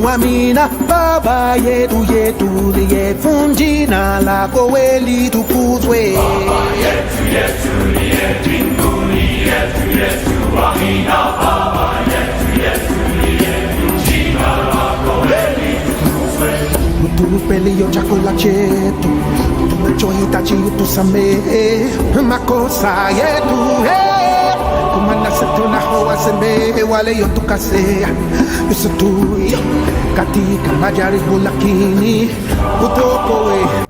amina baba yetu yetu liyefunjina lako weli tukuzwe baba yetu yetu liye mbinguni yetu yetu amina baba yetu yetu liyefunjina lako weli tukuzwe utupe leo chakula chetu tunachohitaji utusamehe makosa yetu kumana setunahoa sembe wale yotukasea yusutuyo katika majaribu lakini utokoe.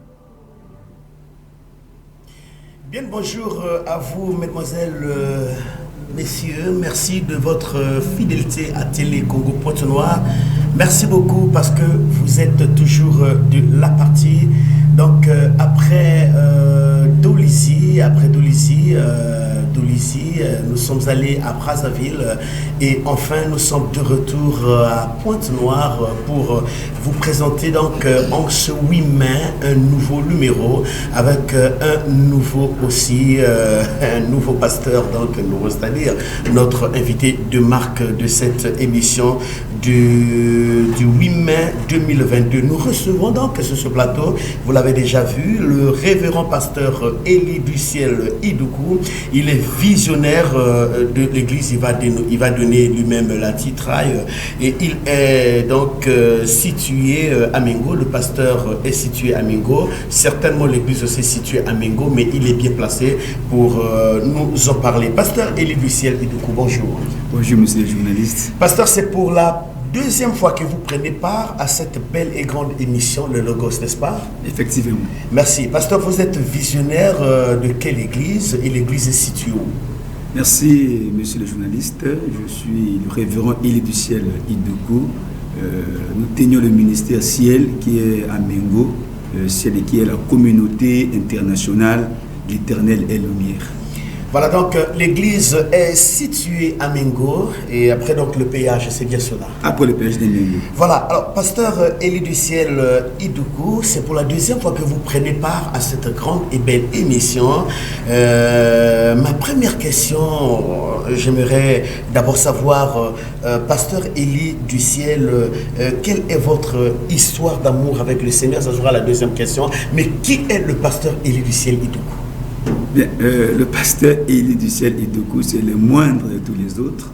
Bien, bonjour à vous, mesdemoiselles, messieurs. Merci de votre fidélité à Télé Congo Pointe-Noire. Merci beaucoup parce que vous êtes toujours de la partie. Donc, après Dolisie, nous sommes allés à Brazzaville et enfin nous sommes de retour à Pointe-Noire pour vous présenter donc en ce 8 mai un nouveau numéro avec un nouveau aussi, un nouveau pasteur, donc nouveau, c'est-à-dire notre invité de marque de cette émission du 8 mai 2022. Nous recevons donc sur ce plateau, vous l'avez déjà vu, le révérend pasteur Élie du Ciel Idoukou. Il est visionnaire de l'église, il va donner lui-même la titraille et il est donc situé à Mengo. Le pasteur est situé à Mengo. Certainement l'église aussi est située à Mengo, mais il est bien placé pour nous en parler. Pasteur Élie du Ciel Idoukou, bonjour. Bonjour monsieur le journaliste. Pasteur, c'est pour la deuxième fois que vous prenez part à cette belle et grande émission, le Logos, n'est-ce pas? Effectivement. Merci. Pasteur, vous êtes visionnaire de quelle église et l'église est située où? Merci monsieur le journaliste. Je suis le révérend Élie du Ciel Idoukou. Nous tenions le ministère Ciel qui est à Mengo, Ciel qui est la communauté internationale d'Éternel et Lumière. Voilà, donc l'église est située à Mengo et après donc le péage, c'est bien cela. Après le péage de Mengo. Voilà, alors pasteur Élie du Ciel Idoukou, c'est pour la deuxième fois que vous prenez part à cette grande et belle émission. Ma première question, j'aimerais d'abord savoir, pasteur Élie du Ciel, quelle est votre histoire d'amour avec le Seigneur? Ça sera la deuxième question. Mais qui est le pasteur Élie du Ciel Idoukou? Bien, le pasteur Élie du Ciel Idoukou, c'est le moindre de tous les autres.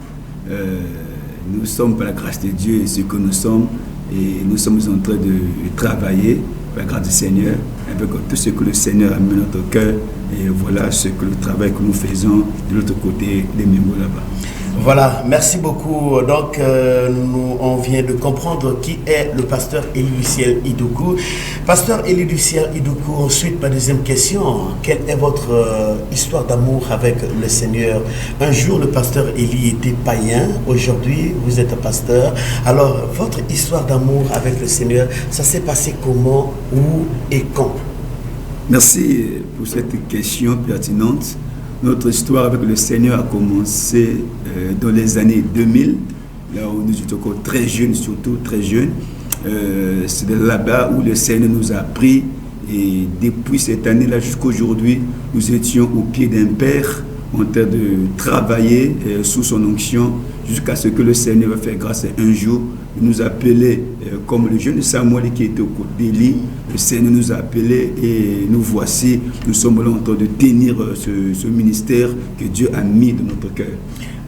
Nous sommes par la grâce de Dieu et ce que nous sommes, et nous sommes en train de travailler par la grâce du Seigneur avec tout ce que le Seigneur a mis dans notre cœur, et voilà ce que le travail que nous faisons de l'autre côté des Mengo là-bas. Voilà, merci beaucoup. Donc, on vient de comprendre qui est le pasteur Élie du Ciel Idoukou. Pasteur Élie du Ciel Idoukou, ensuite, ma deuxième question. Quelle est votre histoire d'amour avec le Seigneur? Un jour, le pasteur Élie était païen. Aujourd'hui, vous êtes pasteur. Alors, votre histoire d'amour avec le Seigneur, ça s'est passé comment, où et quand? Merci pour cette question pertinente. Notre histoire avec le Seigneur a commencé dans les années 2000, là où nous étions encore très jeunes, surtout très jeunes. C'est de là-bas où le Seigneur nous a pris, et depuis cette année-là jusqu'à aujourd'hui, nous étions au pied d'un Père en train de travailler sous son onction jusqu'à ce que le Seigneur va faire grâce un jour. Il nous a appelés comme le jeune Samuel qui était au côté d'Élie. Le Seigneur nous a appelés et nous voici. Nous sommes là en train de tenir ce ministère que Dieu a mis dans notre cœur.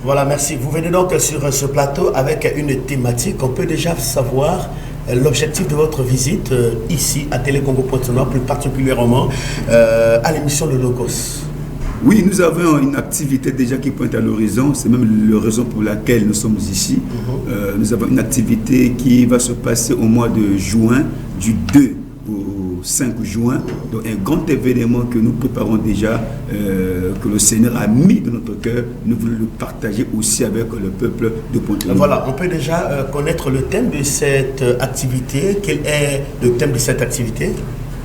Voilà, merci. Vous venez donc sur ce plateau avec une thématique. On peut déjà savoir l'objectif de votre visite ici à Télé Congo Pointe-Noire, plus particulièrement à l'émission Le Logos. Oui, nous avons une activité déjà qui pointe à l'horizon. C'est même la raison pour laquelle nous sommes ici. Nous avons une activité qui va se passer au mois de juin, du 2 au 5 juin. Donc un grand événement que nous préparons déjà, que le Seigneur a mis dans notre cœur. Nous voulons le partager aussi avec le peuple de Pointe-Noire. Voilà, on peut déjà connaître le thème de cette activité. Quel est le thème de cette activité?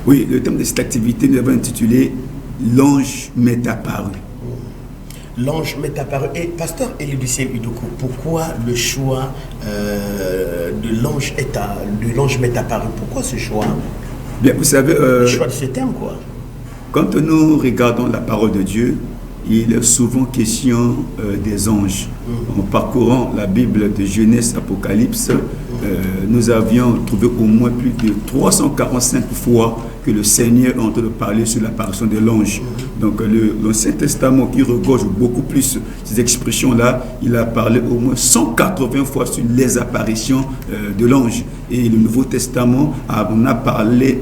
Oui, le thème de cette activité, nous l'avons intitulé L'ange m'est apparu. L'ange m'est apparu. Et pasteur Élie du Ciel Idoukou, pourquoi le choix de l'ange m'est apparu? Pourquoi ce choix? Bien, vous savez, le choix de ce thème, quoi. Quand nous regardons la parole de Dieu, il est souvent question des anges. En parcourant la Bible de Genèse, Apocalypse, nous avions trouvé au moins plus de 345 fois que le Seigneur est en train de parler sur l'apparition de l'ange. Donc l'Ancien Testament qui regorge beaucoup plus ces expressions-là, il a parlé au moins 180 fois sur les apparitions de l'ange. Et le Nouveau Testament, on a parlé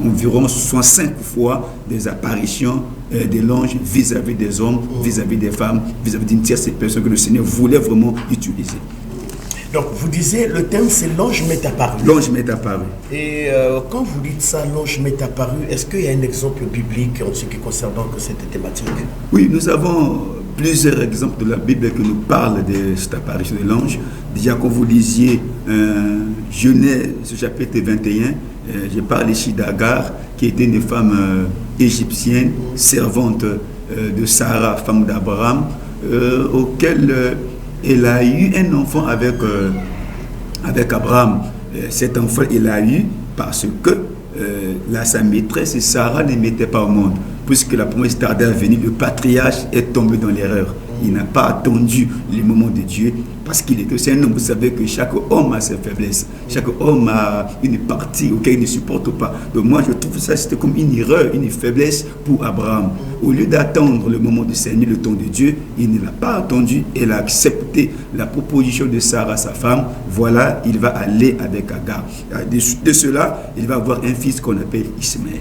environ 65 fois des apparitions de l'ange vis-à-vis des hommes, vis-à-vis des femmes, vis-à-vis d'une tierce personne que le Seigneur voulait vraiment utiliser. Donc, vous disiez, le thème, c'est l'ange m'est apparu. L'ange m'est apparu. Et quand vous dites ça, l'ange m'est apparu, est-ce qu'il y a un exemple biblique en ce qui concerne donc cette thématique? Oui, nous avons plusieurs exemples de la Bible qui nous parlent de cette apparition de l'ange. Déjà, quand vous lisiez Genèse, chapitre 21, je parle ici d'Agar, qui était une femme égyptienne, servante de Sarah, femme d'Abraham, auquel elle a eu un enfant avec Abraham. Cet enfant, il l'a eu parce que sa maîtresse Sarah ne mettait pas au monde. Puisque la promesse tardait à venir, le patriarche est tombé dans l'erreur. Il n'a pas attendu le moment de Dieu parce qu'il était aussi un homme. Vous savez que chaque homme a ses faiblesses. Chaque homme a une partie auquel il ne supporte pas. Donc moi, je trouve ça, c'était comme une erreur, une faiblesse pour Abraham. Au lieu d'attendre le moment du Seigneur, le temps de Dieu, il ne l'a pas attendu. Il a accepté la proposition de Sarah, sa femme. Voilà, il va aller avec Agar. De cela, il va avoir un fils qu'on appelle Ismaël.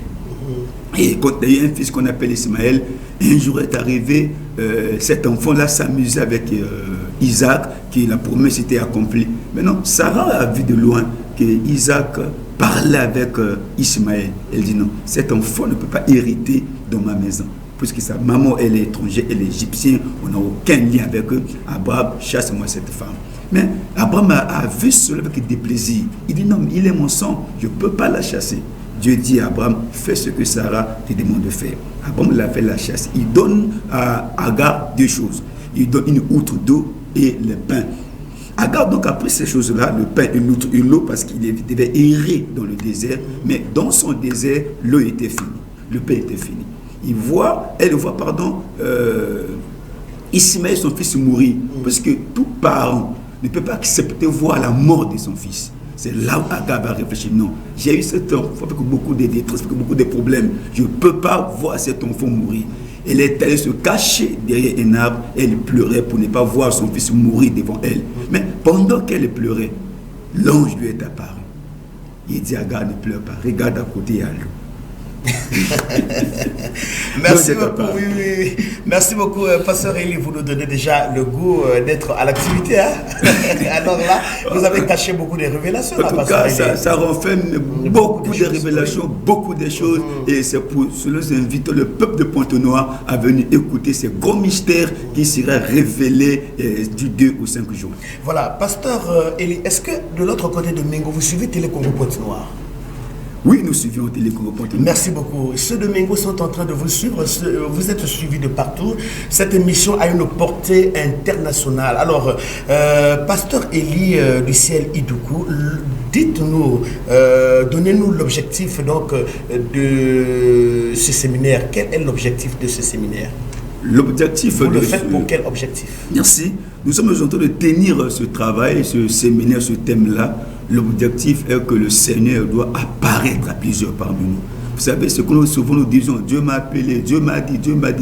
Et quand il y a eu un fils qu'on appelle Ismaël, un jour est arrivé, cet enfant-là s'amusait avec Isaac, que la promesse était accomplie. Maintenant, Sarah a vu de loin que Isaac parlait avec Ismaël. Elle dit non, cet enfant ne peut pas hériter dans ma maison. Puisque sa maman, elle est étrangère, elle est égyptienne, on n'a aucun lien avec eux. Abraham, chasse-moi cette femme. Mais Abraham a vu cela avec déplaisir. Il dit non, mais il est mon sang, je ne peux pas la chasser. Dieu dit à Abraham, fais ce que Sarah te demande de faire. Abraham l'a fait la chasse. Il donne à Agar deux choses. Il donne une outre d'eau et le pain. Agar donc a pris ces choses-là, le pain, une outre et l'eau, parce qu'il devait errer dans le désert. Mais dans son désert, l'eau était finie. Le pain était fini. Elle voit, Ismaël, son fils, mourir. Parce que tout parent ne peut pas accepter voir la mort de son fils. C'est là où Agar va réfléchir. Non, j'ai eu cet enfant avec beaucoup de détresse, avec beaucoup de problèmes. Je ne peux pas voir cet enfant mourir. Elle est allée se cacher derrière un arbre. Elle pleurait pour ne pas voir son fils mourir devant elle. Mais pendant qu'elle pleurait, l'ange lui est apparu. Il dit à Agar, ne pleure pas. Regarde à côté, il y a l'eau. Merci beaucoup, oui. Merci beaucoup, Pasteur Eli. Vous nous donnez déjà le goût d'être à l'activité. Hein? Alors là, vous avez caché beaucoup de révélations. En tout cas, ça renferme beaucoup de révélations, beaucoup de choses. Et c'est pour cela que j'invite le peuple de Pointe-Noire à venir écouter ces gros mystères qui seraient révélés du 2 au 5 juin. Voilà, Pasteur Eli, est-ce que de l'autre côté de Mingo, vous suivez Télé Congo Pointe-Noire? Oui, nous suivions Télé Congo Pointe-Noire. Merci beaucoup. Ceux de Mingo sont en train de vous suivre. Vous êtes suivis de partout. Cette émission a une portée internationale. Alors, Pasteur Eli du ciel Idoukou, dites-nous, donnez-nous l'objectif donc de ce séminaire. Quel est l'objectif de ce séminaire? L'objectif vous le faites pour quel objectif? Merci. Nous sommes en train de tenir ce travail, ce séminaire, ce thème-là. L'objectif est que le Seigneur doit apparaître à plusieurs parmi nous. Vous savez, ce que nous souvent nous disons, Dieu m'a appelé, Dieu m'a dit,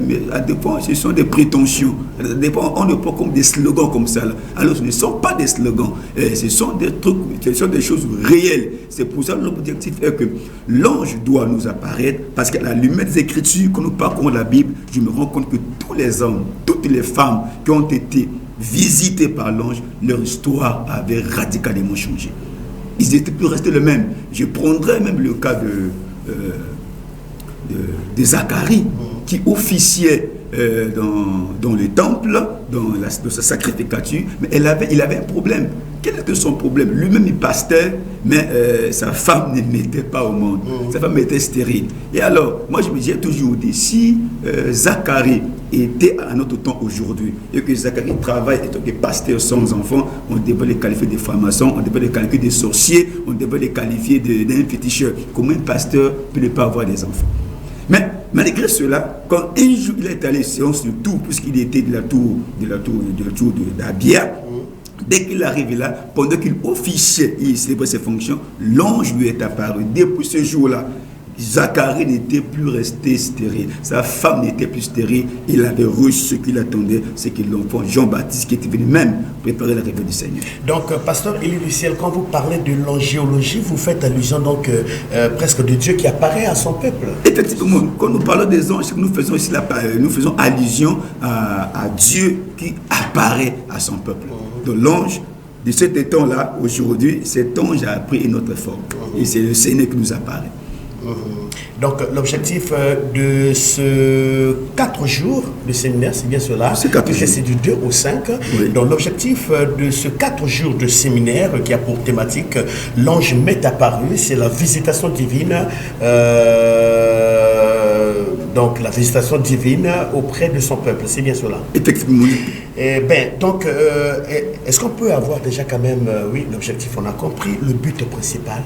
mais à des fois, ce sont des prétentions. À des fois, on ne prend comme des slogans comme ça. Là. Alors, ce ne sont pas des slogans. Ce sont des trucs, ce sont des choses réelles. C'est pour ça que l'objectif est que l'ange doit nous apparaître, parce qu'à la lumière des Écritures, quand nous parcourons la Bible, je me rends compte que tous les hommes, toutes les femmes qui ont été visités par l'ange, leur histoire avait radicalement changé. Ils étaient plus restés les mêmes. Je prendrais même le cas de Zacharie, qui officiait dans le temple, dans sa sacrificature, mais il avait un problème. Quel était son problème? Lui-même, il pastait, mais sa femme ne mettait pas au monde. Sa femme était stérile. Et alors, moi, je me disais toujours dit, si Zacharie était à notre temps aujourd'hui, et que Zacharie travaille et que pasteur sans enfants, on devait les qualifier de francs-maçons, on devait les qualifier de sorciers, on devait les qualifier d'un féticheur. Comment un pasteur peut ne pas avoir des enfants? Mais malgré cela, quand un jour il est allé séance de tour, puisqu'il était de la tour d'Abia, Dès qu'il arrive là, pendant qu'il officiait, il célébrait ses fonctions, l'ange lui est apparu. Depuis ce jour-là, Zacharie n'était plus resté stérile. Sa femme n'était plus stérile. Il avait reçu ce qu'il attendait, c'est que l'enfant Jean-Baptiste qui était venu même préparer la réveil du Seigneur. Donc, pasteur Élie du ciel, quand vous parlez de l'angéologie, vous faites allusion donc presque de Dieu qui apparaît à son peuple. Effectivement, quand nous parlons des anges, nous faisons ici nous faisons allusion à Dieu qui apparaît à son peuple. Donc l'ange, de cet temps-là, aujourd'hui, cet ange a pris une autre forme. Et c'est le Seigneur qui nous apparaît. Donc l'objectif de ce 4 jours de séminaire, c'est bien cela, c'est du 2 au 5. Oui. Donc l'objectif de ce 4 jours de séminaire qui a pour thématique l'ange m'est apparu, c'est la visitation divine, donc la visitation divine auprès de son peuple, c'est bien cela. Effectivement. Donc est-ce qu'on peut avoir déjà quand même, oui, l'objectif, on a compris, le but principal?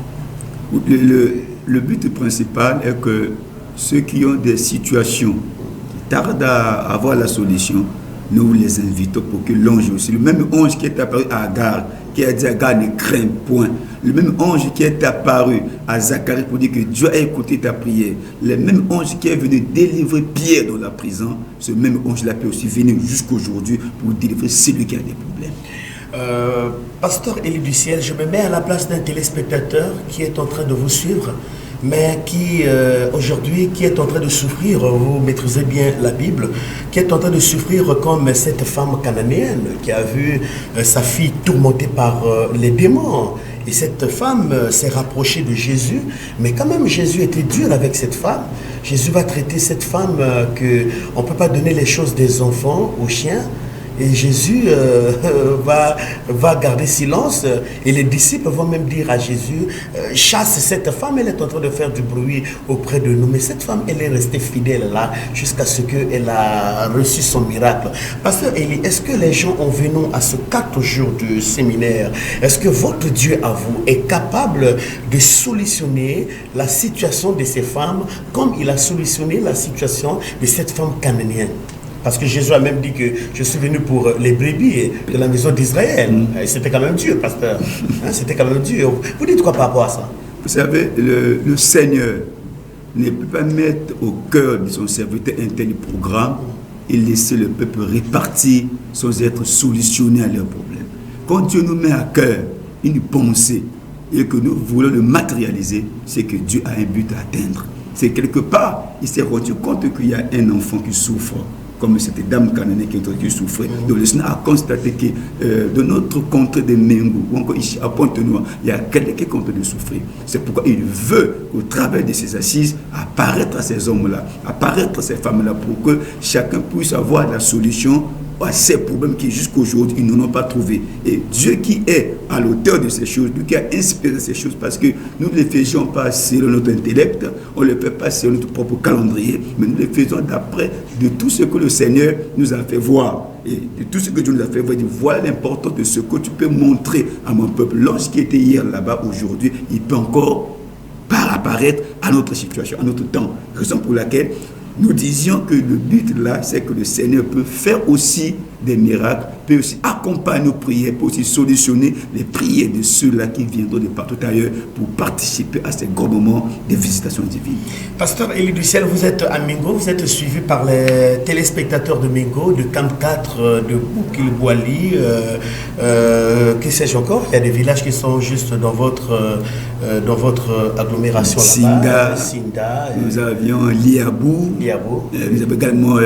Le but principal est que ceux qui ont des situations qui tardent à avoir la solution, nous les invitons pour que l'ange aussi, le même ange qui est apparu à Agar, qui a dit à Agar ne crains point, le même ange qui est apparu à Zacharie pour dire que Dieu a écouté ta prière, le même ange qui est venu délivrer Pierre dans la prison, ce même ange-là peut aussi venir jusqu'aujourd'hui pour délivrer celui qui a des problèmes. Pasteur Élie du ciel, je me mets à la place d'un téléspectateur qui est en train de vous suivre, mais qui aujourd'hui qui est en train de souffrir, vous maîtrisez bien la Bible, qui est en train de souffrir comme cette femme cananéenne qui a vu sa fille tourmentée par les démons. Et cette femme s'est rapprochée de Jésus, mais quand même Jésus était dur avec cette femme. Jésus va traiter cette femme qu'on ne peut pas donner les choses des enfants aux chiens. Et Jésus va garder silence et les disciples vont même dire à Jésus, chasse cette femme, elle est en train de faire du bruit auprès de nous. Mais cette femme, elle est restée fidèle là jusqu'à ce qu'elle a reçu son miracle. Pasteur Élie, est-ce que les gens en venant à ce 4 jours de séminaire, est-ce que votre Dieu à vous est capable de solutionner la situation de ces femmes comme il a solutionné la situation de cette femme cananéenne? Parce que Jésus a même dit que je suis venu pour les brebis de la maison d'Israël. C'était quand même Dieu, pasteur. C'était quand même Dieu. Vous dites quoi par rapport à ça? Vous savez, le Seigneur ne peut pas mettre au cœur de son serviteur un tel programme et laisser le peuple répartir sans être solutionné à leurs problèmes. Quand Dieu nous met à cœur une pensée et que nous voulons le matérialiser, c'est que Dieu a un but à atteindre. C'est quelque part, il s'est rendu compte qu'il y a un enfant qui souffre, comme cette dame cananéenne qui souffrait. Donc le Seigneur a constaté que de notre contrée de Mengo, ou encore ici à Pointe-Noire, il y a quelqu'un qui est en train de souffrir. C'est pourquoi il veut, au travers de ses assises, apparaître à ces hommes-là, apparaître à ces femmes-là, pour que chacun puisse avoir la solution à ces problèmes qui jusqu'aujourd'hui ils n'en ont pas trouvé. Et Dieu qui est à l'auteur de ces choses, Dieu qui a inspiré ces choses, parce que nous ne les faisons pas selon notre intellect, on ne les fait pas selon notre propre calendrier, mais nous les faisons d'après de tout ce que le Seigneur nous a fait voir. Et de tout ce que Dieu nous a fait voir, voilà l'importance de ce que tu peux montrer à mon peuple. L'ange qui était hier là-bas, aujourd'hui, il peut encore apparaître à notre situation, à notre temps. Raison pour laquelle nous disions que le but là, c'est que le Seigneur peut faire aussi des miracles, peut aussi accompagner nos prières, peut aussi solutionner les prières de ceux-là qui viendront de partout ailleurs pour participer à ces grands moments de visitation divine. Pasteur Élie du ciel, vous êtes à Mingo, vous êtes suivi par les téléspectateurs de Mingo, de Camp 4, de Boukil-Boali, que sais-je encore, il y a des villages qui sont juste dans votre agglomération là-bas. Sinda, nous avions Liabou, nous avons également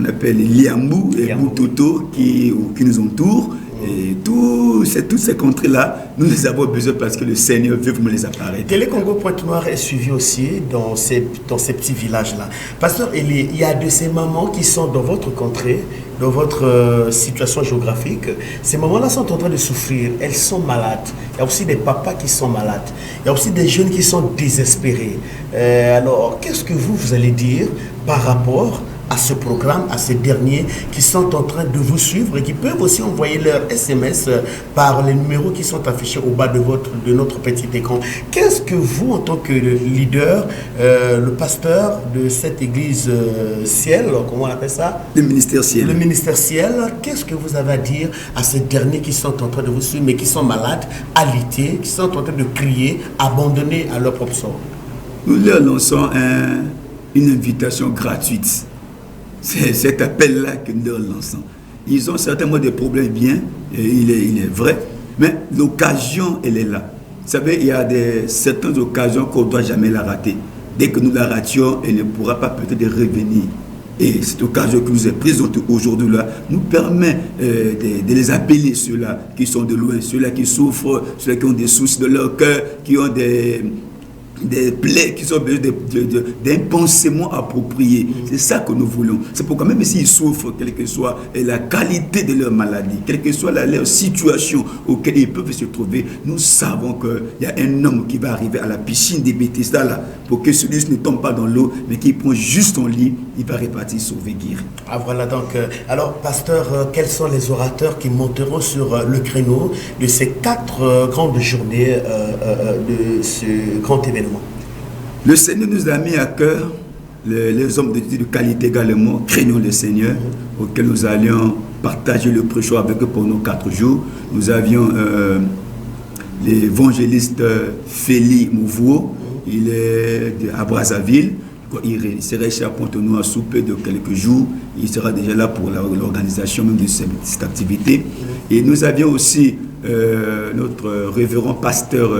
on appelle Liambou et Boutoto qui nous entourent. Et toutes ces contrées-là, nous les avons besoin parce que le Seigneur veut vraiment les apparaître. Télé-Congo Pointe-Noire est suivi aussi dans ces petits villages-là. Pasteur Élie, il y a de ces mamans qui sont dans votre contrée, dans votre situation géographique. Ces mamans-là sont en train de souffrir, elles sont malades. Il y a aussi des papas qui sont malades. Il y a aussi des jeunes qui sont désespérés. Alors, qu'est-ce que vous allez dire par rapport à ce programme, à ces derniers qui sont en train de vous suivre et qui peuvent aussi envoyer leur SMS par les numéros qui sont affichés au bas de notre petit écran. Qu'est-ce que vous, en tant que leader, le pasteur de cette église ciel, comment on appelle ça? Le ministère ciel. Le ministère ciel, qu'est-ce que vous avez à dire à ces derniers qui sont en train de vous suivre, mais qui sont malades, alités, qui sont en train de crier, abandonnés à leur propre sort? Nous leur lançons une invitation gratuite. C'est cet appel-là que nous leur lançons. Ils ont certainement des problèmes bien, et il est vrai, mais l'occasion, elle est là. Vous savez, il y a certaines occasions qu'on ne doit jamais la rater. Dès que nous la rations, elle ne pourra pas peut-être revenir. Et cette occasion qui nous est présentée aujourd'hui là nous permet de les appeler, ceux-là qui sont de loin, ceux-là qui souffrent, ceux-là qui ont des soucis de leur cœur, qui ont des plaies, qui ont besoin d'un pansement approprié. C'est ça que nous voulons. C'est pourquoi même s'ils souffrent, quelle que soit la qualité de leur maladie, quelle que soit leur situation auquel ils peuvent se trouver, nous savons qu'il y a un homme qui va arriver à la piscine des Bethesda là, pour que celui-ci ne tombe pas dans l'eau, mais qu'il prend juste son lit, il va repartir sauver, guérir. Ah voilà donc. Alors pasteur, quels sont les orateurs qui monteront sur le créneau de ces 4 grandes journées de ce grand événement? Le Seigneur nous a mis à cœur les hommes de qualité également, craignons le Seigneur, auxquels nous allions partager le prêchoir avec eux pendant 4 jours. Nous avions l'évangéliste Félix Mouvouo, il est à Brazzaville, il sera ici à Pointe-Noire sous peu de quelques jours, il sera déjà là pour l'organisation même de cette activité. Et nous avions aussi notre révérend pasteur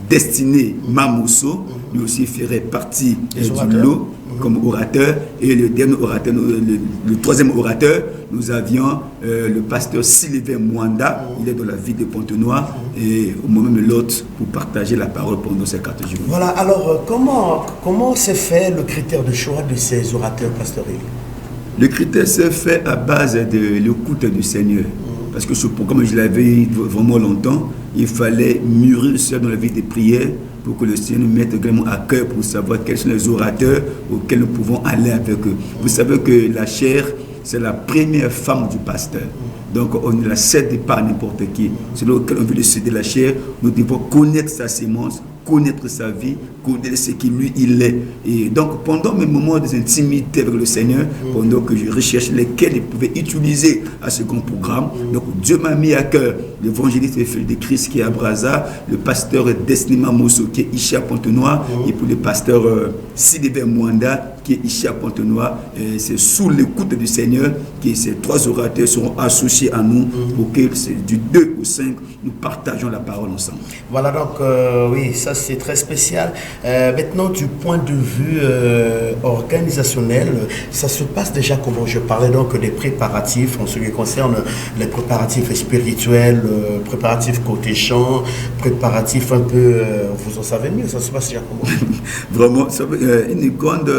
Destiné Mamousso, lui aussi ferait partie du lot comme orateur. Et le dernier orateur, le troisième orateur, nous avions le pasteur Sylvain Mwanda, il est dans la ville de Pointe-Noire, et au moment de l'autre pour partager la parole pendant ces 4 jours. Voilà, alors comment s'est fait le critère de choix de ces orateurs pastoraux? Le critère s'est fait à base de l'écoute du Seigneur. Parce que ce programme, je l'avais eu vraiment longtemps, il fallait mûrir ça dans la vie des prières pour que le Seigneur nous mette vraiment à cœur pour savoir quels sont les orateurs auxquels nous pouvons aller avec eux. Vous savez que la chair, c'est la première femme du pasteur. Donc on ne la cède pas à n'importe qui. C'est là auquel on veut le céder la chair. Nous devons connaître sa sémence, connaître sa vie, connaître ce qui lui il est. Et donc pendant mes moments d'intimité avec le Seigneur, pendant que je recherche lesquels il pouvait utiliser à ce grand programme, donc Dieu m'a mis à cœur l'évangéliste de Christ qui est à Brazza, le pasteur Destiné Mamousso qui est ici à Pointe-Noire, et pour le pasteur Sylvain Mwanda qui est ici à Pointe-Noire. C'est sous l'écoute du Seigneur que ces 3 orateurs seront associés à nous pour que du 2 au 5 nous partageons la parole ensemble. Voilà donc, oui, ça c'est très spécial. Maintenant, du point de vue organisationnel, ça se passe déjà comment? Je parlais donc des préparatifs en ce qui concerne les préparatifs spirituels, préparatifs côté chant, préparatifs un peu, vous en savez mieux, ça se passe déjà comment? Vraiment, une grande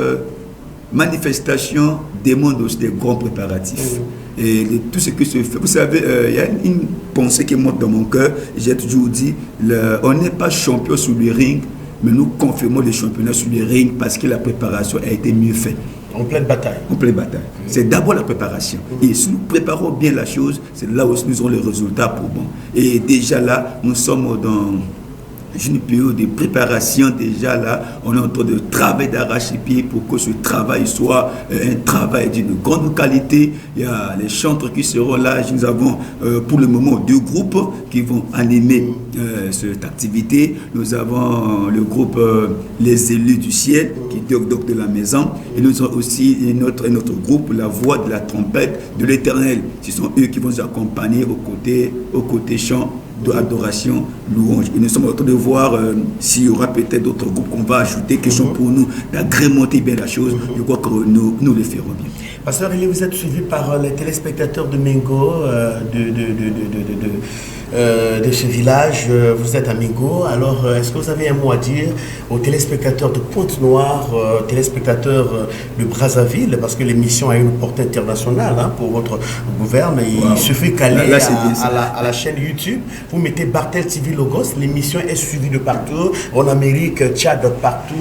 manifestation demande aussi des grands préparatifs. Et tout ce qui se fait, vous savez, il y a une pensée qui monte dans mon cœur. J'ai toujours dit, on n'est pas champion sur le ring, mais nous confirmons les championnats sur le ring parce que la préparation a été mieux faite. En pleine bataille. En pleine bataille. C'est d'abord la préparation. Et si nous préparons bien la chose, c'est là où nous aurons les résultats pour bon. Et déjà là, nous sommes dans une période de préparation. Déjà là, on est en train de travailler d'arrache-pied pour que ce travail soit un travail d'une grande qualité. Il y a les chanteurs qui seront là. Nous avons pour le moment 2 groupes qui vont animer cette activité. Nous avons le groupe Les Élus du Ciel qui est docteur de la maison, et nous avons aussi notre groupe La Voix de la Trompette de l'Éternel. Ce sont eux qui vont nous accompagner au côté chant d'adoration, louange. Et nous sommes en train de voir s'il y aura peut-être d'autres groupes qu'on va ajouter qui sont pour nous d'agrémenter bien la chose. Je crois que nous le ferons bien. Pasteur Elie, vous êtes suivi par les téléspectateurs de Mengo, de ce village. Vous êtes à Mingo. Alors, est-ce que vous avez un mot à dire aux téléspectateurs de Pointe-Noire, téléspectateurs de Brazzaville, parce que l'émission a une portée internationale pour votre gouvernement. Il suffit qu'aller à la chaîne YouTube, vous mettez Bartel TV Logos, l'émission est suivie de partout, en Amérique, Tchad, partout,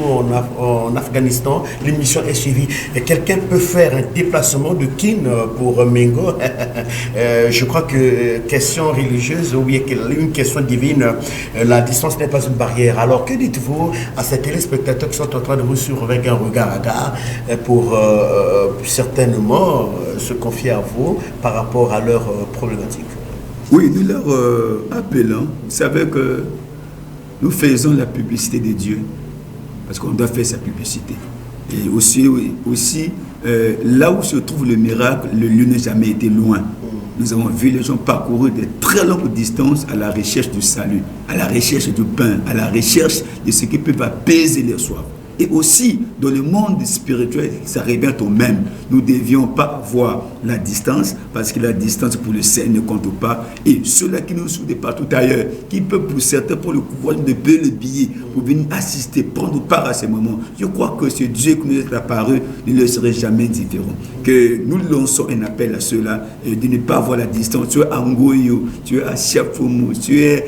en Afghanistan, l'émission est suivie. Et quelqu'un peut faire un déplacement de Kin pour Mingo. Je crois que question religieuse ou bien une question divine, la distance n'est pas une barrière. Alors que dites-vous à ces téléspectateurs qui sont en train de vous suivre avec un regard à gare pour certainement se confier à vous par rapport à leurs problématiques? Oui, nous leur appelons. Vous savez que nous faisons la publicité de Dieu parce qu'on doit faire sa publicité. Et aussi là où se trouve le miracle, le lieu n'a jamais été loin. Nous avons vu les gens parcourir de très longues distances à la recherche du salut, à la recherche du pain, à la recherche de ce qui peut apaiser leur soif. Et aussi, dans le monde spirituel, ça revient au même. Nous ne devions pas voir la distance, parce que la distance pour le Seigneur ne compte pas. Et ceux-là qui nous suivent de partout ailleurs, qui peuvent pour certains, pour le courage de payer le billet, pour venir assister, prendre part à ces moments. Je crois que ce Dieu qui nous est apparu ne le serait jamais différent. Que nous lançons un appel à ceux-là de ne pas voir la distance. Tu es à Ngoyo, tu es à Siafoumou, tu es...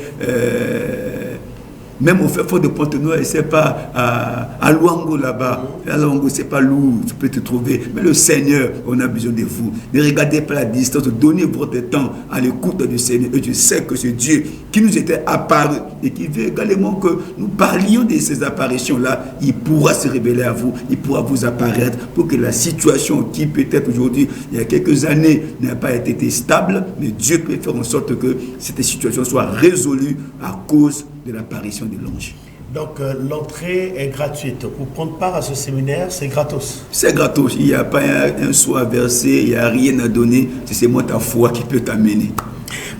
même au fait fort de Pointe-Noire, c'est pas à Luango là-bas. À Luango, c'est pas lourd, tu peux te trouver. Mais le Seigneur, on a besoin de vous. Ne regardez pas la distance, donnez votre temps à l'écoute du Seigneur. Et je sais que ce Dieu qui nous était apparu et qui veut également que nous parlions de ces apparitions-là, il pourra se révéler à vous, il pourra vous apparaître pour que la situation qui peut-être aujourd'hui, il y a quelques années, n'a pas été stable, mais Dieu peut faire en sorte que cette situation soit résolue à cause de l'apparition de l'ange. Donc l'entrée est gratuite. Pour prendre part à ce séminaire, c'est gratos. C'est gratos. Il n'y a pas un sou à verser, il n'y a rien à donner. C'est seulement ta foi qui peut t'amener.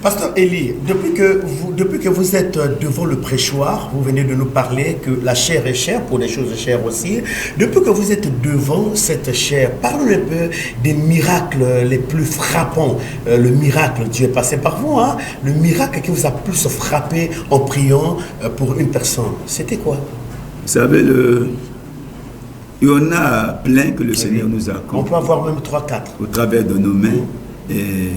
Pasteur Eli, depuis que vous êtes devant le prêchoir, vous venez de nous parler que la chair est chère, pour des choses chères aussi. Depuis que vous êtes devant cette chair, parlez un peu des miracles les plus frappants. Le miracle, Dieu est passé par vous, hein? Le miracle qui vous a plus frappé en priant pour une personne, c'était quoi? Vous savez, il y en a plein que le Seigneur nous accorde. On peut avoir même 3-4. Au travers de nos mains. Et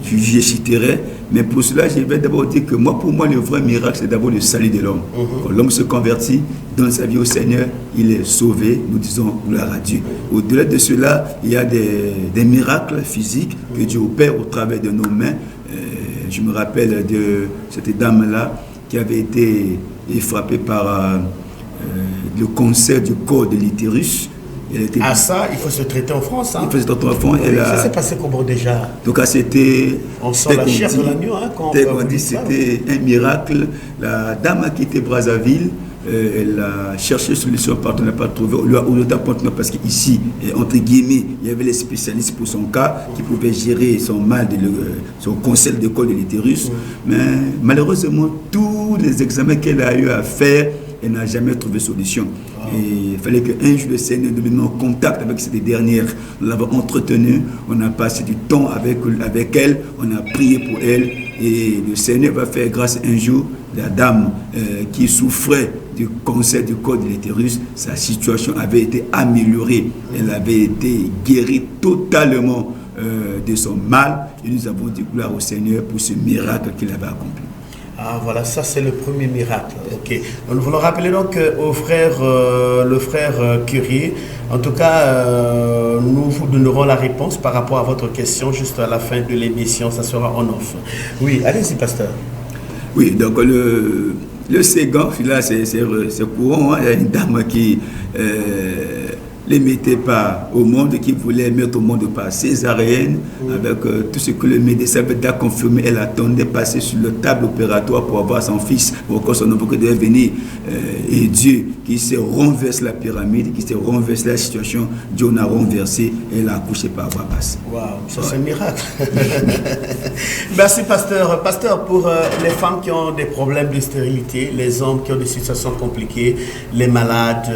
je citerai, mais pour cela, je vais d'abord dire que pour moi, le vrai miracle, c'est d'abord le salut de l'homme. Quand l'homme se convertit, donne sa vie au Seigneur, il est sauvé, nous disons gloire à Dieu. Au-delà de cela, il y a des miracles physiques que Dieu opère au travers de nos mains. Je me rappelle de cette dame-là qui avait été frappée par le cancer du corps de l'utérus. Ça, il faut se traiter en France. Hein? Il faut se traiter en France. Oui, ça s'est passé comment déjà? Donc, c'était. On sent la chair de l'agneau. C'était un miracle. La dame a quitté Brazzaville. Elle a cherché solution partout, n'a pas trouvé. On lui a Pointe-Noire parce qu'ici, entre guillemets, il y avait les spécialistes pour son cas qui pouvaient gérer son mal, son cancer de col de l'utérus. Mais malheureusement, tous les examens qu'elle a eu à faire, elle n'a jamais trouvé solution. Et il fallait qu'un jour le Seigneur nous mette en contact avec cette dernière. Nous l'avons entretenue, on a passé du temps avec elle, on a prié pour elle. Et le Seigneur va faire grâce un jour, la dame qui souffrait du cancer du col de l'utérus, sa situation avait été améliorée. Elle avait été guérie totalement de son mal. Et nous avons dit gloire au Seigneur pour ce miracle qu'il avait accompli. Ah voilà, ça c'est le premier miracle. Ok. Nous voulons rappeler donc au frère, le frère Curie. En tout cas, nous vous donnerons la réponse par rapport à votre question juste à la fin de l'émission. Ça sera en off. Oui, allez-y, pasteur. Oui, donc le ségan, là c'est courant. Hein. Il y a une dame qui les mettait pas au monde, qui voulait mettre au monde par césarienne, avec tout ce que le médecin avait déjà confirmé. Elle attendait passer sur le table opératoire pour avoir son fils, pour que son enfant devait venir. Et Dieu qui s'est renversé la pyramide, qui s'est renversé la situation, Dieu en a renversé et elle a accouché par voie basse. Waouh, ça c'est un miracle. Merci pasteur. Pasteur, pour les femmes qui ont des problèmes de stérilité, les hommes qui ont des situations compliquées, les malades,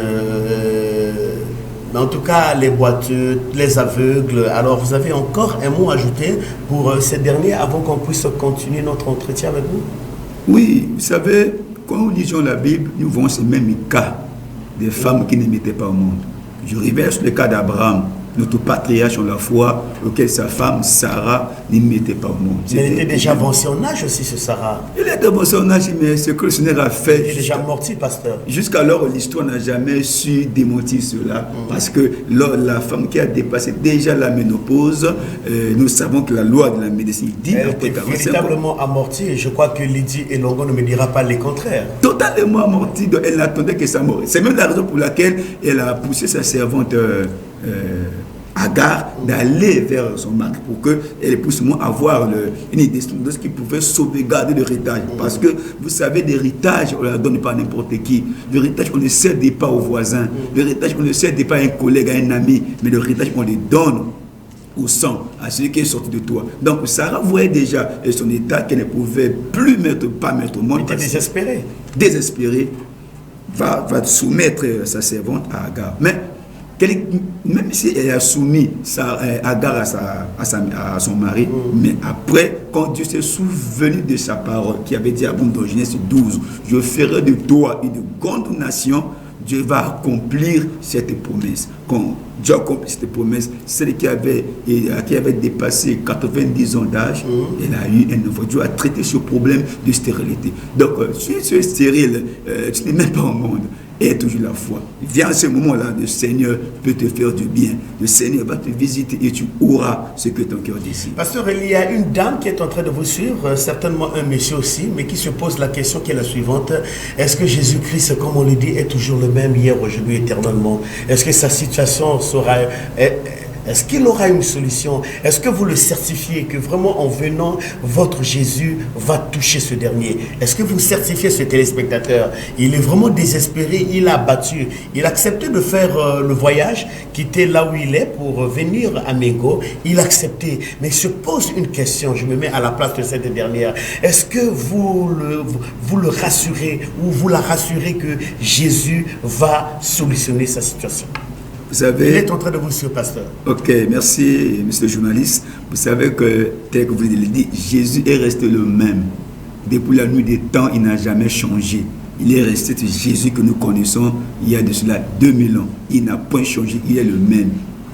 Mais en tout cas, les boiteux, les aveugles, alors vous avez encore un mot à ajouter pour ces derniers avant qu'on puisse continuer notre entretien avec vous? Oui, vous savez, quand nous lisons la Bible, nous voyons ces mêmes cas des femmes qui ne mettaient pas au monde. Je reverse le cas d'Abraham, notre patriarche en la foi, auquel sa femme, Sarah, ne mettait pas au monde. Mais elle était déjà avancée en âge aussi, ce Sarah. Il était avancé en âge, mais ce que le Seigneur a fait... Il est déjà morti, pasteur. Jusqu'alors, l'histoire n'a jamais su démentir cela, parce que la femme qui a dépassé déjà la ménopause, nous savons que la loi de la médecine dit... Elle était véritablement amortie, et je crois que Lydie Elongo ne me dira pas le contraire. Totalement amortie, donc elle n'attendait que sa mort. C'est même la raison pour laquelle elle a poussé sa servante... Agar d'aller vers son mari pour qu'elle puisse moins avoir une idée de ce qui pouvait sauvegarder l'héritage. Parce que vous savez, l'héritage, on ne la donne pas à n'importe qui. L'héritage, on ne cède pas aux voisins. L'héritage, on ne cède pas à un collègue, à un ami. Mais l'héritage, on le donne au sang, à celui qui est sorti de toi. Donc Sarah voyait déjà son état qu'elle ne pouvait plus pas mettre au monde. Elle était désespérée. Désespérée, va soumettre sa servante à Agar. Mais même si elle a soumis Agar à son mari, mais après, quand Dieu s'est souvenu de sa parole, qui avait dit à Bon dans Genèse 12, je ferai de toi une grande nation, Dieu va accomplir cette promesse. Quand Dieu accomplit cette promesse, celle qui avait dépassé 90 ans d'âge, elle a eu un enfant. Dieu a traité ce problème de stérilité. Donc, si tu es stérile, tu n'es même pas au monde. Et toujours la foi. Viens à ce moment-là, le Seigneur peut te faire du bien. Le Seigneur va te visiter et tu auras ce que ton cœur désire. Pasteur, il y a une dame qui est en train de vous suivre, certainement un monsieur aussi, mais qui se pose la question qui est la suivante. Est-ce que Jésus-Christ, comme on le dit, est toujours le même hier, aujourd'hui, éternellement? Est-ce que sa situation sera... Est-ce qu'il aura une solution? Est-ce que vous le certifiez que vraiment en venant, votre Jésus va toucher ce dernier? Est-ce que vous certifiez ce téléspectateur? Il est vraiment désespéré, il a abattu. Il a accepté de faire le voyage, quitter là où il est pour venir à Mengo. Il a accepté. Mais il se pose une question, je me mets à la place de cette dernière. Est-ce que vous le rassurez ou vous la rassurez que Jésus va solutionner sa situation? Vous savez, il est en train de vous suivre, pasteur. Ok, merci, monsieur le journaliste. Vous savez que, tel que vous l'avez dit, Jésus est resté le même. Depuis la nuit des temps, il n'a jamais changé. Il est resté Jésus que nous connaissons il y a de cela 2000 ans. Il n'a point changé, il est le même.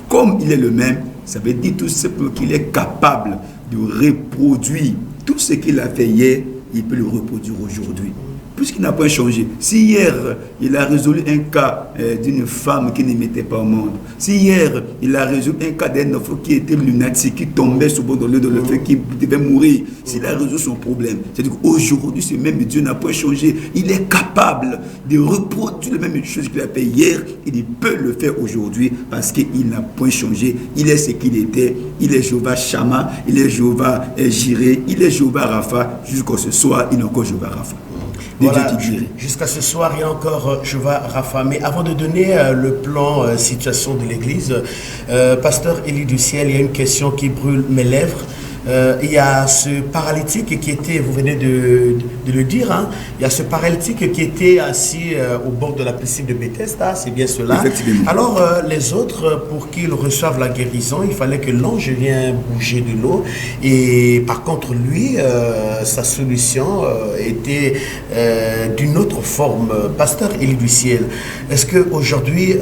Comme il est le même, ça veut dire tout simplement qu'il est capable de reproduire tout ce qu'il a fait hier, il peut le reproduire aujourd'hui. Puisqu'il n'a pas changé. Si hier, il a résolu un cas d'une femme qui ne mettait pas au monde, si hier, il a résolu un cas d'un enfant qui était lunatique, qui tombait souvent dans le feu, qui devait mourir, s'il a résolu son problème, c'est-à-dire qu'aujourd'hui, ce même Dieu n'a pas changé. Il est capable de reproduire la même chose qu'il a fait hier, et il peut le faire aujourd'hui parce qu'il n'a pas changé. Il est ce qu'il était. Il est Jéhovah Shammah, il est Jéhovah Jireh, il est Jéhovah Rapha. Jusqu'à ce soir, il est encore Jéhovah Rapha. Voilà, jusqu'à ce soir, il y a encore Jéhovah Rapha. Mais avant de donner le plan situation de l'église, pasteur Élie du ciel, il y a une question qui brûle mes lèvres. Il y a ce paralytique qui était, vous venez de le dire, hein, il y a ce paralytique qui était assis au bord de la piscine de Bethesda, c'est bien cela. Alors les autres, pour qu'ils reçoivent la guérison, il fallait que l'ange vienne bouger de l'eau. Et par contre, lui, sa solution était d'une autre forme. Pasteur Élie du ciel, est-ce qu'aujourd'hui,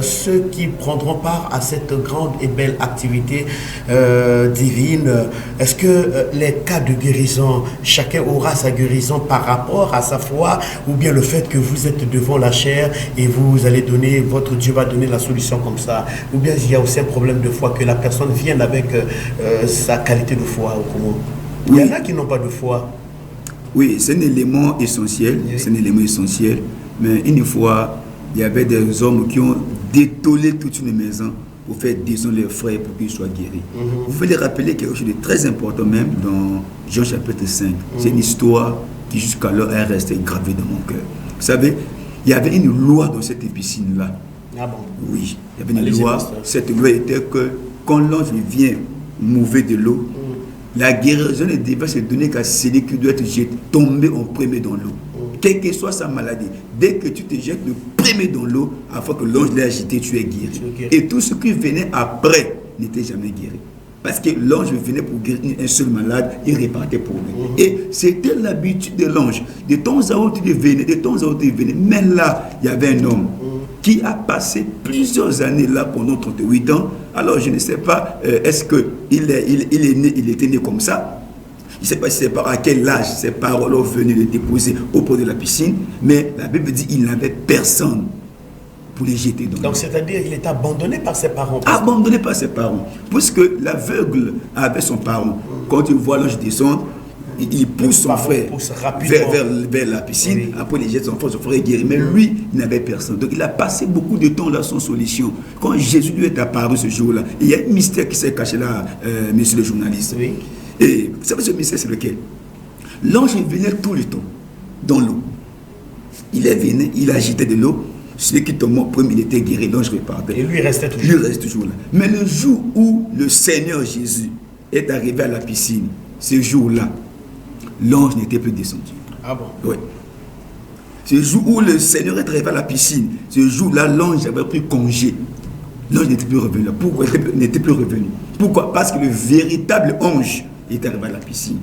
ceux qui prendront part à cette grande et belle activité divine, est-ce que les cas de guérison, chacun aura sa guérison par rapport à sa foi, ou bien le fait que vous êtes devant la chair et vous allez donner, votre Dieu va donner la solution comme ça, ou bien il y a aussi un problème de foi, que la personne vienne avec sa qualité de foi, ou comment? Oui. Il y en a qui n'ont pas de foi. Oui, c'est un élément essentiel, oui. C'est un élément essentiel, mais une fois, il y avait des hommes qui ont détolé toute une maison pour faire descendre les frères pour qu'ils soient guéris. Vous pouvez rappeler quelque chose de très important même dans Jean chapitre 5. C'est une histoire qui jusqu'alors est restée gravée dans mon cœur. Vous savez, il y avait une loi dans cette piscine-là. Ah bon? Oui, il y avait une loi. Cette loi était que quand l'ange vient mouver de l'eau, la guérison ne devait se donner qu'à celui qui doit être jeté, tomber en premier dans l'eau. quelle que soit sa maladie, dès que tu te jettes le premier dans l'eau, afin que l'ange l'ait agité, tu es guéri. Et tout ce qui venait après n'était jamais guéri. Parce que l'ange venait pour guérir un seul malade, il repartait pour lui. Et c'était l'habitude de l'ange. De temps à autre, il venait. Mais là, il y avait un homme qui a passé plusieurs années là pendant 38 ans. Alors, je ne sais pas, est-ce qu'il était né comme ça? Je ne sais pas si c'est à quel âge ses parents l'ont venu le déposer au bord de la piscine. Mais la Bible dit qu'il n'avait personne pour les jeter dans l'eau. Donc, c'est-à-dire qu'il était abandonné par ses parents. Abandonné par ses parents. Puisque l'aveugle avait son parent. Quand il voit l'ange descendre, il pousse son frère vers la piscine. Oui. Après, il jette son frère est guéri. Mais lui, il n'avait personne. Donc, il a passé beaucoup de temps là sans solution. Quand Jésus lui est apparu ce jour-là, il y a un mystère qui s'est caché là, monsieur le journaliste. Oui. Et vous savez, ce mystère, c'est lequel? L'ange venait tout le temps dans l'eau. Il venait, il agitait de l'eau. Celui qui tombait au premier, il était guéri, l'ange repartait. Et lui, il restait toujours. Lui, il reste toujours là. Mais le jour où le Seigneur Jésus est arrivé à la piscine, ce jour-là, l'ange n'était plus descendu. Ah bon? Oui. Ce jour où le Seigneur est arrivé à la piscine, ce jour-là, l'ange avait pris congé. L'ange n'était plus revenu là. Pourquoi il n'était plus revenu? Pourquoi? Parce que le véritable ange est arrivé à la piscine.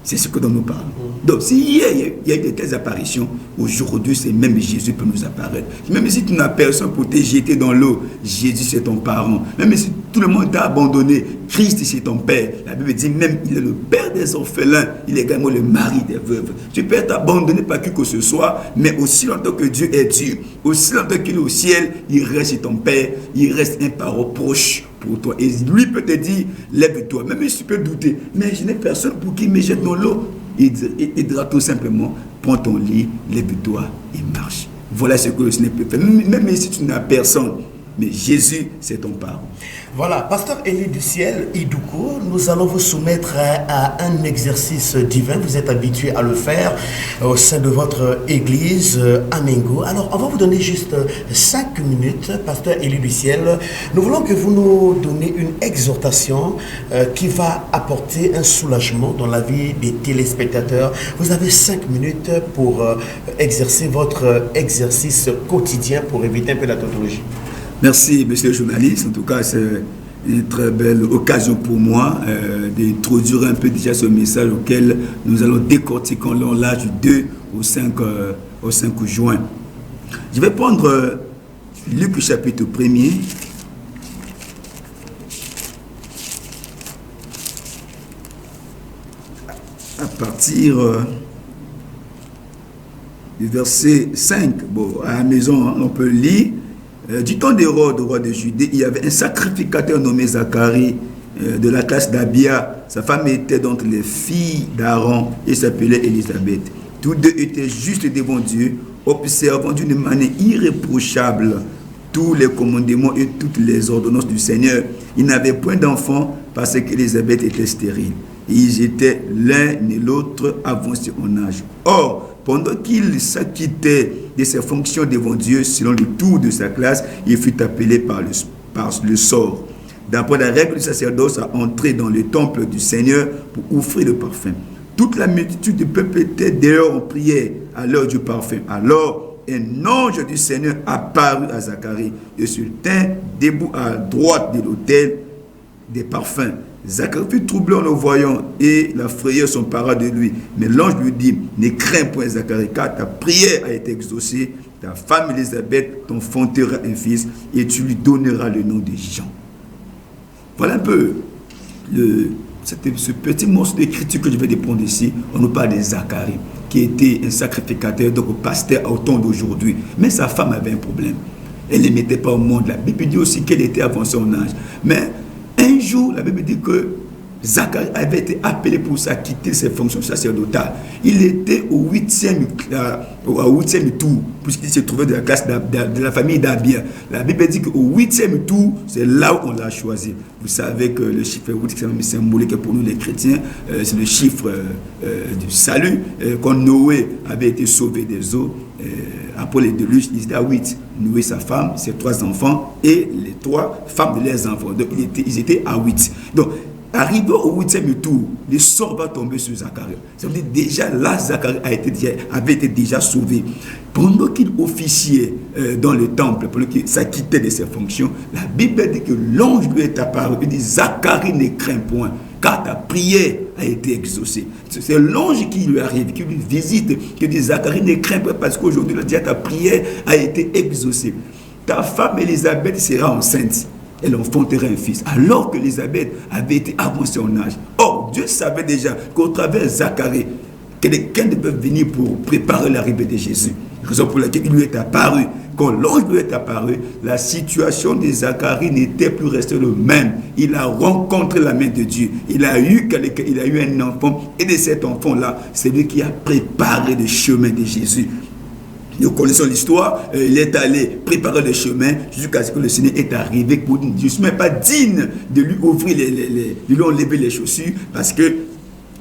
C'est ce que nous parlons. Donc, si hier, il y a eu de telles apparitions, aujourd'hui, c'est même Jésus peut nous apparaître. Même si tu n'as personne pour te jeter dans l'eau, Jésus, c'est ton parent. Même si tout le monde t'a abandonné, Christ, c'est ton père. La Bible dit même, il est le père des orphelins, il est également le mari des veuves. Tu peux être abandonné par qui que ce soit, mais aussi longtemps que Dieu est Dieu, aussi longtemps qu'il est au ciel, il reste ton père, il reste un parent proche pour toi. Et lui peut te dire, lève-toi. Même si tu peux douter, mais je n'ai personne pour qui me jette dans l'eau. Il dira tout simplement, prends ton lit, lève-toi et marche. Voilà ce que le Seigneur peut faire. Même si tu n'as personne, mais Jésus, c'est ton parent. Voilà, Pasteur Élie du ciel, Idouko, nous allons vous soumettre à un exercice divin. Vous êtes habitué à le faire au sein de votre église à Mengo. Alors, on va vous donner juste 5 minutes, Pasteur Élie du ciel. Nous voulons que vous nous donniez une exhortation qui va apporter un soulagement dans la vie des téléspectateurs. Vous avez 5 minutes pour exercer votre exercice quotidien pour éviter un peu la tautologie. Merci, monsieur le journaliste. En tout cas, c'est une très belle occasion pour moi d'introduire un peu déjà ce message auquel nous allons décortiquer l'âge du 2 au 5 juin. Je vais prendre Luc chapitre 1er. À partir du verset 5. Bon, à la maison, on peut lire. Du temps d'Hérode, roi de Judée, il y avait un sacrificateur nommé Zacharie de la classe d'Abia. Sa femme était donc les filles d'Aaron et s'appelait Élisabeth. Tous deux étaient justes devant Dieu, observant d'une manière irréprochable tous les commandements et toutes les ordonnances du Seigneur. Ils n'avaient point d'enfants parce qu'Élisabeth était stérile. Et ils étaient l'un et l'autre avancés en âge. Or, pendant qu'il s'acquittait de ses fonctions devant Dieu, selon le tour de sa classe, il fut appelé par le sort. D'après la règle du sacerdoce, à entrer dans le temple du Seigneur pour offrir le parfum. Toute la multitude du peuple était dehors en prière à l'heure du parfum. Alors, un ange du Seigneur apparut à Zacharie et se tint debout à droite de l'autel des parfums. Zacharie fut troublé en le voyant et la frayeur s'empara de lui. Mais l'ange lui dit, ne crains point Zacharie, car ta prière a été exaucée. Ta femme Élisabeth t'enfantera un fils et tu lui donneras le nom de Jean. Voilà un peu ce petit morceau d'écriture que je vais déprendre ici. On nous parle de Zacharie, qui était un sacrificateur, donc pasteur au temps d'aujourd'hui. Mais sa femme avait un problème. Elle ne mettait pas au monde. La Bible dit aussi qu'elle était avancée en âge. Mais un jour, la Bible dit que Zacharie avait été appelé pour s'acquitter ses fonctions sacerdotales. Il était au 8e tour, puisqu'il se trouvait de la classe de la famille d'Abia. La Bible dit qu'au 8e tour, c'est là où on l'a choisi. Vous savez que le chiffre 8, c'est symbolique pour nous les chrétiens, c'est le chiffre du salut. Quand Noé avait été sauvé des eaux, après les déluges, il était à 8. Noé, sa femme, ses 3 enfants et les 3 femmes de leurs enfants. Donc, ils étaient à 8. Donc, Arrivé au 8e tour, le sort va tomber sur Zacharie. Ça veut dire déjà là, Zacharie avait été déjà sauvé. Pendant qu'il officiait dans le temple, pendant qu'il s'acquittait de ses fonctions, la Bible dit que l'ange lui est apparu. Il dit, Zacharie ne craint point, car ta prière a été exaucée. C'est l'ange qui lui arrive, qui lui visite, qui dit, Zacharie ne craint pas parce qu'aujourd'hui, ta prière a été exaucée. Ta femme Élisabeth sera enceinte. Elle enfantera un fils, alors que Élisabeth avait été avancée en âge. Or, Dieu savait déjà qu'au travers de Zacharie, quelqu'un devait venir pour préparer l'arrivée de Jésus. Raison pour laquelle il lui est apparu. Quand l'ange lui est apparu, la situation de Zacharie n'était plus restée le même. Il a rencontré la main de Dieu. Il a eu un enfant, et de cet enfant-là, c'est lui qui a préparé le chemin de Jésus. Nous connaissons l'histoire, il est allé préparer le chemin jusqu'à ce que le Seigneur est arrivé pour dire, je ne suis même pas digne de lui ouvrir de lui enlever les chaussures parce que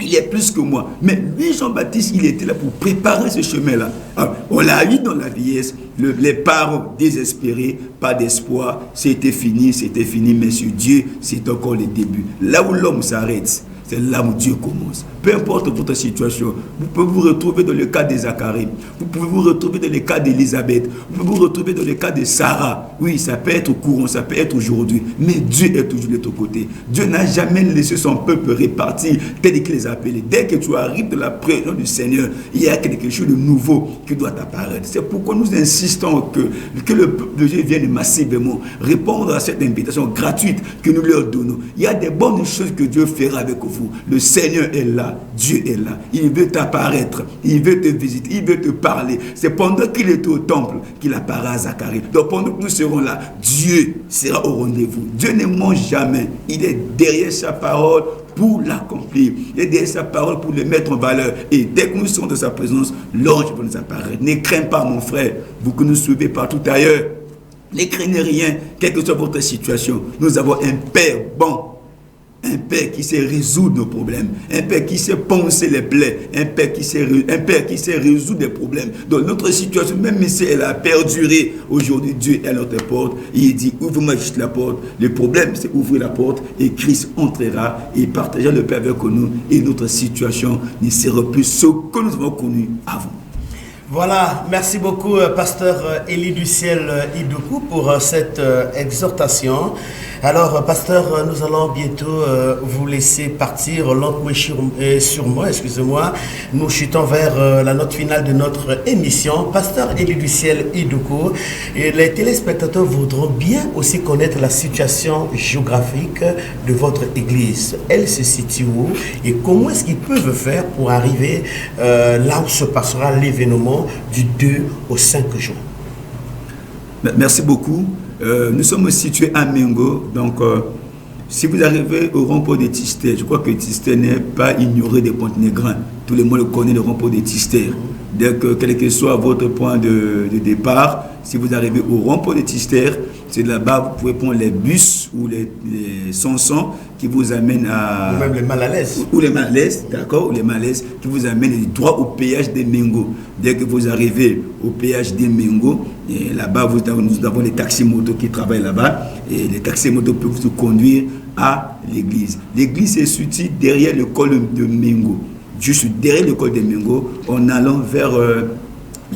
il est plus que moi. Mais lui, Jean-Baptiste, il était là pour préparer ce chemin-là. Alors, on l'a eu dans la vieillesse, les parents désespérés, pas d'espoir, c'était fini, mais sur Dieu, c'est encore le début. Là où l'homme s'arrête, c'est là où Dieu commence. Peu importe votre situation, vous pouvez vous retrouver dans le cas de Zacharie, vous pouvez vous retrouver dans le cas d'Élisabeth, vous pouvez vous retrouver dans le cas de Sarah. Oui, ça peut être au courant, ça peut être aujourd'hui, mais Dieu est toujours de ton côté. Dieu n'a jamais laissé son peuple répartir tel qu'il les a appelés. Dès que tu arrives dans la présence du Seigneur, il y a quelque chose de nouveau qui doit apparaître. C'est pourquoi nous insistons que le peuple de Dieu vienne massivement répondre à cette invitation gratuite que nous leur donnons. Il y a des bonnes choses que Dieu fera avec vous. Le Seigneur est là. Dieu est là, il veut t'apparaître, il veut te visiter, il veut te parler. C'est pendant qu'il est au temple qu'il apparaît à Zacharie. Donc pendant que nous serons là, Dieu sera au rendez-vous. Dieu ne ment jamais, il est derrière sa parole pour l'accomplir. Il est derrière sa parole pour le mettre en valeur. Et dès que nous serons dans sa présence, l'ange va nous apparaître. Ne crains pas, mon frère, vous que nous suivez partout ailleurs. Ne craignez rien, quelle que soit votre situation. Nous avons un Père bon. Un Père qui sait résoudre nos problèmes, un Père qui sait penser les plaies, un Père qui sait résoudre des problèmes. Dans notre situation, même si elle a perduré, aujourd'hui Dieu est à notre porte, il dit ouvre-moi juste la porte. Le problème c'est ouvrir la porte et Christ entrera et partagera le Père avec nous et notre situation ne sera plus ce que nous avons connu avant. Voilà, merci beaucoup pasteur Élie du Ciel Idoukou pour cette exhortation. Alors pasteur, nous allons bientôt vous laisser partir lentement et sûrement, excusez-moi. Nous chutons vers la note finale de notre émission. Pasteur Élie du Ciel Idoukou, et les téléspectateurs voudront bien aussi connaître la situation géographique de votre église. Elle se situe où et comment est-ce qu'ils peuvent faire pour arriver là où se passera l'événement du 2 au 5 juin. Merci beaucoup. Nous sommes situés à Mengo. Donc, si vous arrivez au rond-point de Tisté, je crois que Tisté n'est pas ignoré des Pointe-Négrins. Tout le monde connaît le rond-point de Tisté. Donc, quel que soit votre point de départ, si vous arrivez au rond-point de Tisté, c'est là-bas, vous pouvez prendre les bus ou les Sansons qui vous amènent à... Ou même les Malalaises. Ou les Malalaises, d'accord, ou les Malalaises qui vous amènent droit au péage de Mengo. Dès que vous arrivez au péage de Mengo, et là-bas, nous avons les taxis-motos qui travaillent là-bas, et les taxis-motos peuvent vous conduire à l'église. L'église est située derrière l'école de Mengo. Juste derrière l'école de Mengo, en allant vers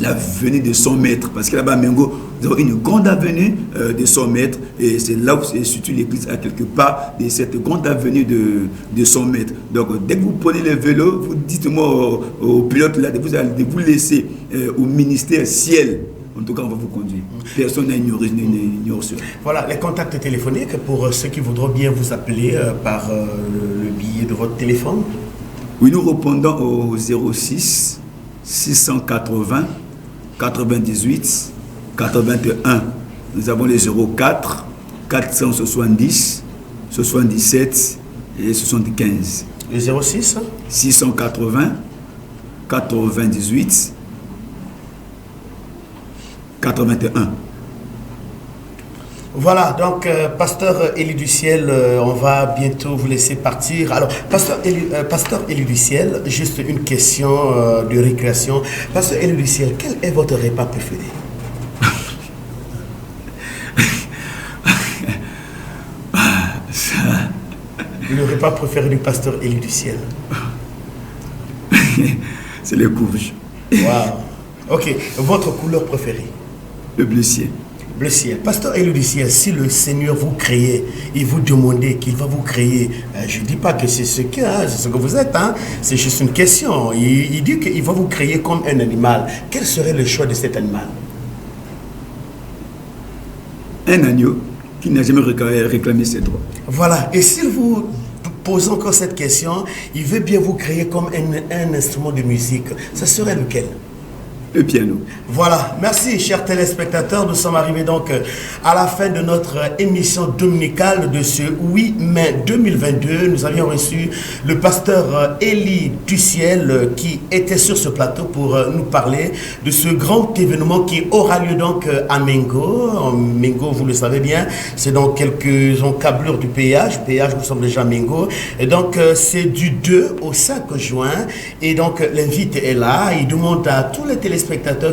l'avenue de 100 mètres. Parce que là-bas, à Mengo, nous avons une grande avenue de 100 mètres. Et c'est là où se situe l'église, à quelque part de cette grande avenue de 100 mètres. Donc, dès que vous prenez le vélo, vous dites-moi au pilote là, de vous laisser au ministère ciel. En tout cas, on va vous conduire. Personne n'a ignoré cela. Voilà, les contacts téléphoniques pour ceux qui voudront bien vous appeler par le billet de votre téléphone. Oui, nous répondons au 06 680 98 81. Nous avons les 04 470 77 et 75. Le 06 680 98 81. Voilà, donc pasteur Élie du Ciel, on va bientôt vous laisser partir. Alors, pasteur Élie du Ciel, juste une question de récréation. Pasteur Élie du Ciel, quel est votre repas préféré? Le repas préféré du pasteur Élie du ciel? C'est les courges. Wow. Ok. Votre couleur préférée? Le bleu ciel. Le ciel. Pasteur Élie du ciel, si le Seigneur vous créait et vous demandait qu'il va vous créer, je ne dis pas que c'est ce que vous êtes, hein, c'est juste une question. Il dit qu'il va vous créer comme un animal. Quel serait le choix de cet animal? Un agneau qui n'a jamais réclamé ses droits. Voilà. Et s'il vous pose encore cette question, il veut bien vous créer comme un instrument de musique. Ça serait lequel? Le piano. Voilà, merci chers téléspectateurs, nous sommes arrivés donc à la fin de notre émission dominicale de ce 8 mai 2022. Nous avions reçu le pasteur Élie du ciel qui était sur ce plateau pour nous parler de ce grand événement qui aura lieu donc à Mengo. Mengo, vous le savez bien, c'est dans quelques encablures du péage, nous sommes déjà à Mengo. Et donc c'est du 2 au 5 juin et donc l'invité est là, il demande à tous les téléspectateurs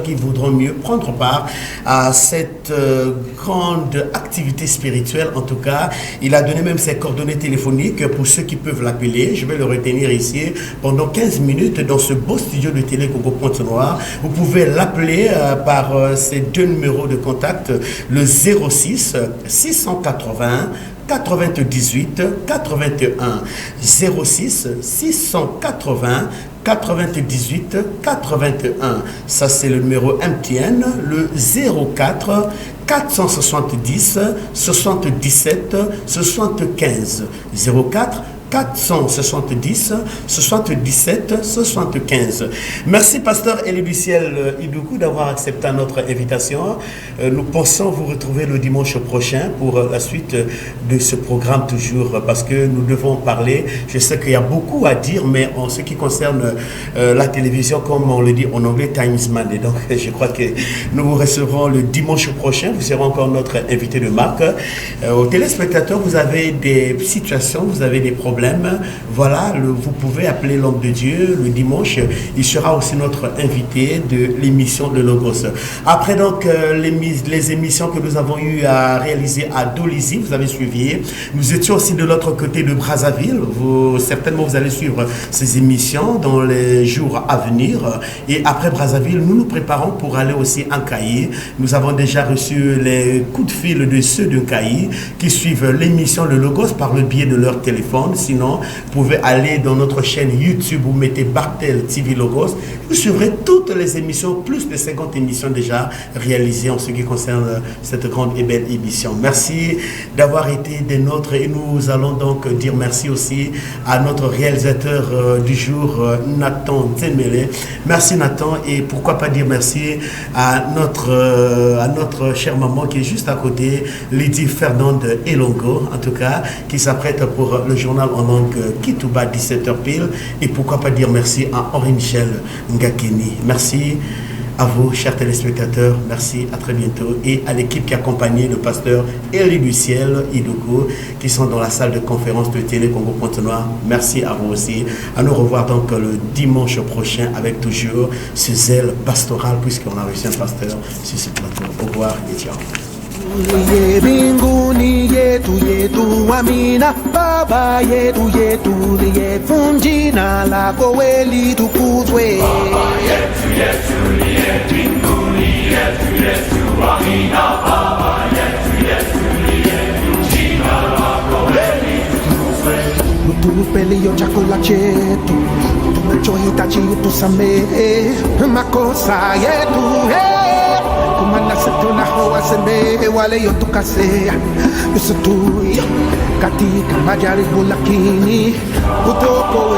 qui voudront mieux prendre part à cette grande activité spirituelle. En tout cas, il a donné même ses coordonnées téléphoniques pour ceux qui peuvent l'appeler. Je vais le retenir ici pendant 15 minutes dans ce beau studio de Télé Congo Pointe-Noire. Vous pouvez l'appeler par ces deux numéros de contact, le 06 680 98 81 06 680 98 81. Ça c'est le numéro MTN, le 04 470 77 75 04 470 77 75. Merci pasteur Élie du ciel Idoukou d'avoir accepté notre invitation. Nous pensons vous retrouver le dimanche prochain pour la suite de ce programme toujours parce que nous devons parler. Je sais qu'il y a beaucoup à dire, mais en ce qui concerne la télévision, comme on le dit en anglais, time is money. Donc je crois que nous vous recevrons le dimanche prochain. Vous serez encore notre invité de marque. Aux téléspectateurs, vous avez des situations, vous avez des problèmes. Voilà, vous pouvez appeler l'homme de Dieu le dimanche. Il sera aussi notre invité de l'émission Le Logos. Après donc les émissions que nous avons eu à réaliser à Dolisie, vous avez suivi. Nous étions aussi de l'autre côté de Brazzaville. Certainement vous allez suivre ces émissions dans les jours à venir. Et après Brazzaville, nous nous préparons pour aller aussi en Caï. Nous avons déjà reçu les coups de fil de ceux de Caï qui suivent l'émission Le Logos par le biais de leur téléphone. Sinon, vous pouvez aller dans notre chaîne YouTube, vous mettez Bartel TV Logos, vous suivrez toutes les émissions, plus de 50 émissions déjà réalisées en ce qui concerne cette grande et belle émission. Merci d'avoir été des nôtres et nous allons donc dire merci aussi à notre réalisateur du jour, Nathan Zemele. Merci Nathan et pourquoi pas dire merci à notre chère maman qui est juste à côté, Lydie Fernande Elongo, en tout cas, qui s'apprête pour le journal en langue Kitouba 17h pile et pourquoi pas dire merci à Henri Michel Ngakeni. Merci à vous chers téléspectateurs, merci, à très bientôt et à l'équipe qui accompagnait le pasteur Élie du ciel Idoukou qui sont dans la salle de conférence de Télé Congo Pointe-Noire. Merci à vous aussi. À nous revoir donc le dimanche prochain avec toujours ce zèle pastoral puisqu'on a reçu un pasteur sur ce plateau. Au revoir et ciao. Mbinguni yetu yetu amina baba yetu yetu liye funjina lako weli tukuzwe baba yetu yetu liye mbinguni yetu yetu amina baba yetu yetu liye funjina lako weli tukuzwe utupelio chakula chetu tunachohitaji utusamehe makosa yetu kumana setuna hoa sembe wale yotukasea yusutuyo katika majaribu lakini utokoe